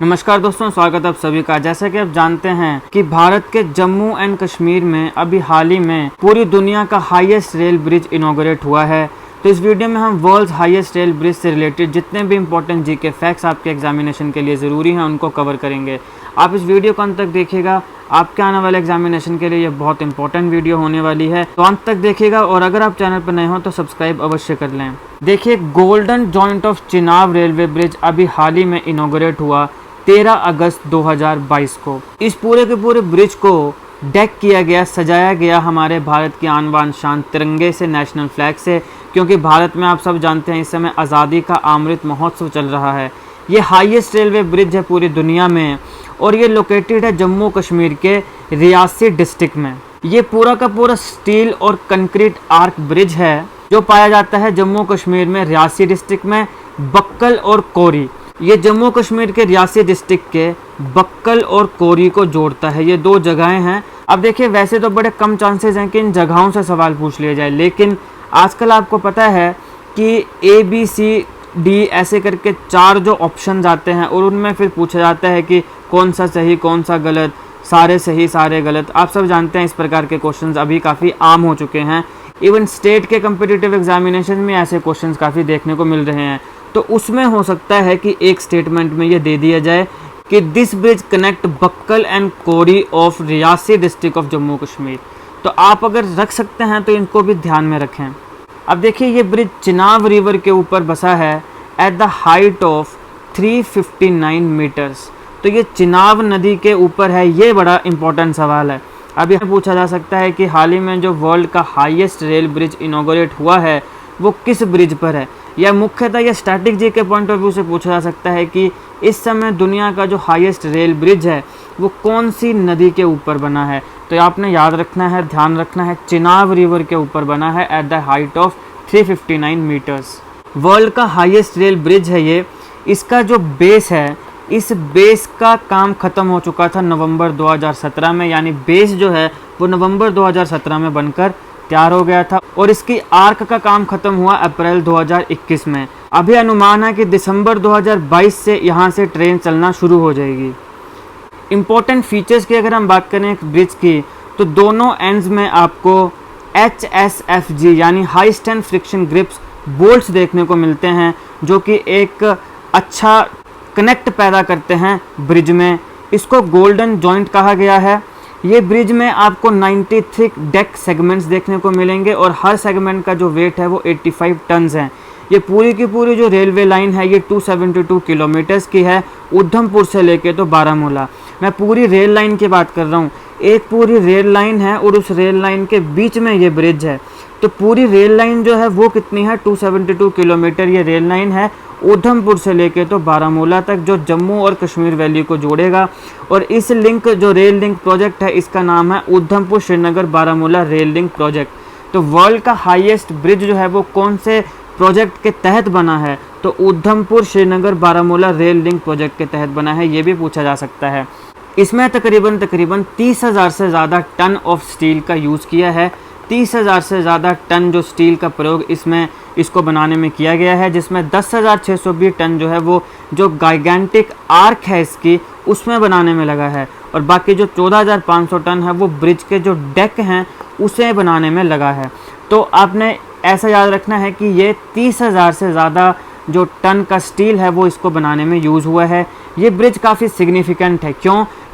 नमस्कार दोस्तों, स्वागत है आप सभी का। जैसा कि आप जानते हैं कि भारत के जम्मू एंड कश्मीर में अभी हाल ही में पूरी दुनिया का हाईएस्ट रेल ब्रिज इनॉग्रेट हुआ है। तो इस वीडियो में हम वर्ल्ड हाईएस्ट रेल ब्रिज से रिलेटेड जितने भी इंपॉर्टेंट जीके फैक्ट्स आपके एग्जामिनेशन के लिए ज़रूरी हैं उनको कवर करेंगे। आप इस वीडियो को अंत तक देखिएगा, आपके आने वाले एग्जामिनेशन के लिए ये बहुत इंपॉर्टेंट वीडियो होने वाली है, तो अंत तक देखिएगा। और अगर आप चैनल पर नए हो तो सब्सक्राइब अवश्य कर लें। देखिए, golden joint of Chenab railway bridge अभी हाल ही में इनॉग्रेट हुआ 13 अगस्त 2022 को। इस पूरे के पूरे ब्रिज को डेक किया गया, सजाया गया हमारे भारत की आन बान शान तिरंगे से, नेशनल फ्लैग से, क्योंकि भारत में आप सब जानते हैं इस समय आज़ादी का अमृत महोत्सव चल रहा है। ये हाईएस्ट रेलवे ब्रिज है पूरी दुनिया में और ये लोकेटेड है जम्मू कश्मीर के रियासी डिस्ट्रिक्ट में। ये पूरा का पूरा स्टील और कंक्रीट आर्क ब्रिज है जो पाया जाता है जम्मू कश्मीर में रियासी डिस्ट्रिक्ट में बक्कल और कोरी। ये जम्मू कश्मीर के रियासी डिस्ट्रिक्ट के बक्कल और कोरी को जोड़ता है। ये दो जगहें हैं। अब देखिए, वैसे तो बड़े कम चांसेस हैं कि इन जगहों से सवाल पूछ लिया जाए, लेकिन आजकल आपको पता है कि ABCD ऐसे करके 4 जो ऑप्शंस आते हैं और उनमें फिर पूछा जाता है कि कौन सा सही कौन सा गलत, सारे सही सारे गलत। आप सब जानते हैं इस प्रकार के क्वेश्चंस अभी काफ़ी आम हो चुके हैं। इवन स्टेट के कम्पिटिटिव एग्जामिनेशन में ऐसे क्वेश्चंस काफ़ी देखने को मिल रहे हैं। तो उसमें हो सकता है कि एक स्टेटमेंट में ये दे दिया जाए कि this bridge connect Bakkal and Kauri of Reasi district of Jammu Kashmir. तो आप अगर रख सकते हैं तो इनको भी ध्यान में रखें। अब देखिए, ये ब्रिज चिनाब रिवर के ऊपर बसा है at the height of 359 meters. तो ये चिनाब नदी के ऊपर है। ये बड़ा इंपॉर्टेंट सवाल है। अब यह पूछा जा सकता है कि हाल ही में जो वर्ल्ड का हाईएस्ट रेल ब्रिज इनॉग्रेट हुआ है वो किस ब्रिज पर है, या मुख्यतः यह स्टैटिक जी के पॉइंट ऑफ व्यू से पूछा जा सकता है कि इस समय दुनिया का जो हाईएस्ट रेल ब्रिज है वो कौन सी नदी के ऊपर बना है। तो आपने याद रखना है, ध्यान रखना है, चिनाब रिवर के ऊपर बना है at the height of 359 meters. World का हाईएस्ट रेल ब्रिज है ये। इसका जो बेस है, इस बेस का काम ख़त्म हो चुका था नवंबर 2017 में, यानी बेस जो है वो नवंबर 2017 में बनकर तैयार हो गया था और इसकी आर्क का काम खत्म हुआ अप्रैल 2021 में। अभी अनुमान है कि दिसंबर 2022 से यहाँ से ट्रेन चलना शुरू हो जाएगी। इम्पोर्टेंट फीचर्स की अगर हम बात करें इस ब्रिज की, तो दोनों एंड्स में आपको HSFG यानी high strength friction grips bolts देखने को मिलते हैं, जो कि एक अच्छा कनेक्ट पैदा करते हैं ब्रिज में। इसको गोल्डन जॉइंट कहा गया है। ये ब्रिज में आपको 93 डेक सेगमेंट्स देखने को मिलेंगे और हर सेगमेंट का जो वेट है वो 85 टन्स है। ये पूरी की पूरी जो रेलवे लाइन है ये 272 किलोमीटर्स की है, उधमपुर से लेके तो बारामूला। मैं पूरी रेल लाइन की बात कर रहा हूँ। एक पूरी रेल लाइन है और उस रेल लाइन के बीच में ये ब्रिज है। तो पूरी रेल लाइन जो है वो कितनी है, 272 किलोमीटर ये रेल लाइन है, उधमपुर से लेके तो बारामूला तक, जो जम्मू और कश्मीर वैली को जोड़ेगा। और इस लिंक जो रेल लिंक प्रोजेक्ट है इसका नाम है Udhampur Srinagar Baramulla rail link project. तो वर्ल्ड का हाईएस्ट ब्रिज जो है वो कौन से प्रोजेक्ट के तहत बना है, तो Udhampur Srinagar Baramulla rail link project के तहत बना है। ये भी पूछा जा सकता है। इसमें तकरीबन 30,000 से ज़्यादा टन ऑफ स्टील का यूज़ किया है। 30,000 से ज़्यादा टन जो स्टील का प्रयोग इसको बनाने में किया गया है, जिसमें 10,620 टन जो है वो जो गाइगेंटिक आर्क है इसकी उसमें बनाने में लगा है, और बाकी जो 14,500 टन है वो ब्रिज के जो डेक हैं उसे बनाने में लगा है। तो आपने ऐसा याद रखना है कि ये 30,000 से ज़्यादा जो टन का स्टील है वो इसको बनाने में यूज़ हुआ है। ये ब्रिज काफ़ी सिग्निफिकेंट है।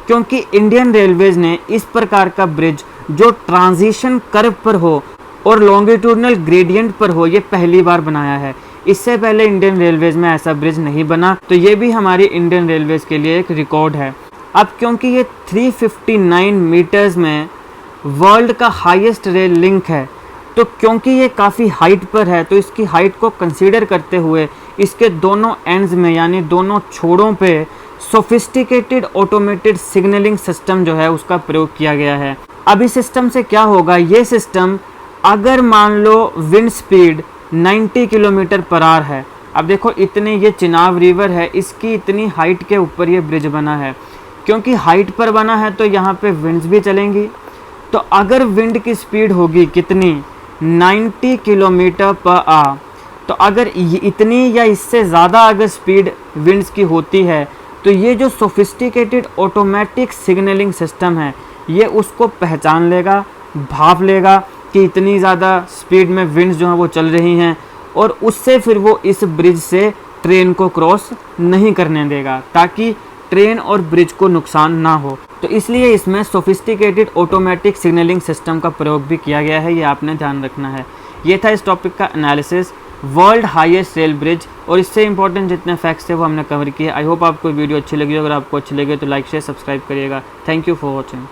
क्योंकि इंडियन रेलवेज़ ने इस प्रकार का ब्रिज जो ट्रांजिशन कर्व पर हो और लॉन्गिट्यूडनल ग्रेडियंट पर हो, ये पहली बार बनाया है। इससे पहले इंडियन रेलवेज़ में ऐसा ब्रिज नहीं बना। तो ये भी हमारी इंडियन रेलवेज़ के लिए एक रिकॉर्ड है। अब क्योंकि ये 359 मीटर्स में वर्ल्ड का हाईएस्ट रेल लिंक है, तो क्योंकि ये काफ़ी हाइट पर है, तो इसकी हाइट को कंसीडर करते हुए इसके दोनों एंड्स में यानी दोनों छोरों पे सोफिस्टिकेटेड ऑटोमेटेड सिग्नलिंग सिस्टम जो है उसका प्रयोग किया गया है। अब इस सिस्टम से क्या होगा, ये सिस्टम अगर मान लो wind speed 90 kilometre per hour है। अब देखो, इतने ये चिनाब रिवर है, इसकी इतनी हाइट के ऊपर ये ब्रिज बना है। क्योंकि हाइट पर बना है तो यहाँ पे विंड्स भी चलेंगी। तो अगर विंड की स्पीड होगी कितनी, 90 किलोमीटर पर आवर, तो अगर इतनी या इससे ज़्यादा अगर स्पीड विंड्स की होती है तो ये जो सोफिस्टिकेटेड ऑटोमेटिक सिग्नलिंग सिस्टम है ये उसको पहचान लेगा, भाप लेगा कि इतनी ज़्यादा स्पीड में विंड्स जो हैं वो चल रही हैं, और उससे फिर वो इस ब्रिज से ट्रेन को क्रॉस नहीं करने देगा ताकि ट्रेन और ब्रिज को नुकसान ना हो। तो इसलिए इसमें सोफिस्टिकेटेड ऑटोमेटिक सिग्नलिंग सिस्टम का प्रयोग भी किया गया है, ये आपने ध्यान रखना है। ये था इस टॉपिक का analysis, world highest rail bridge, और इससे इंपॉर्टेंट जितने फैक्ट्स थे वो हमने कवर किए। आई होप आपको वीडियो अच्छी लगी। अगर आपको अच्छी लगे तो लाइक शेयर सब्सक्राइब करिएगा। Thank you for watching.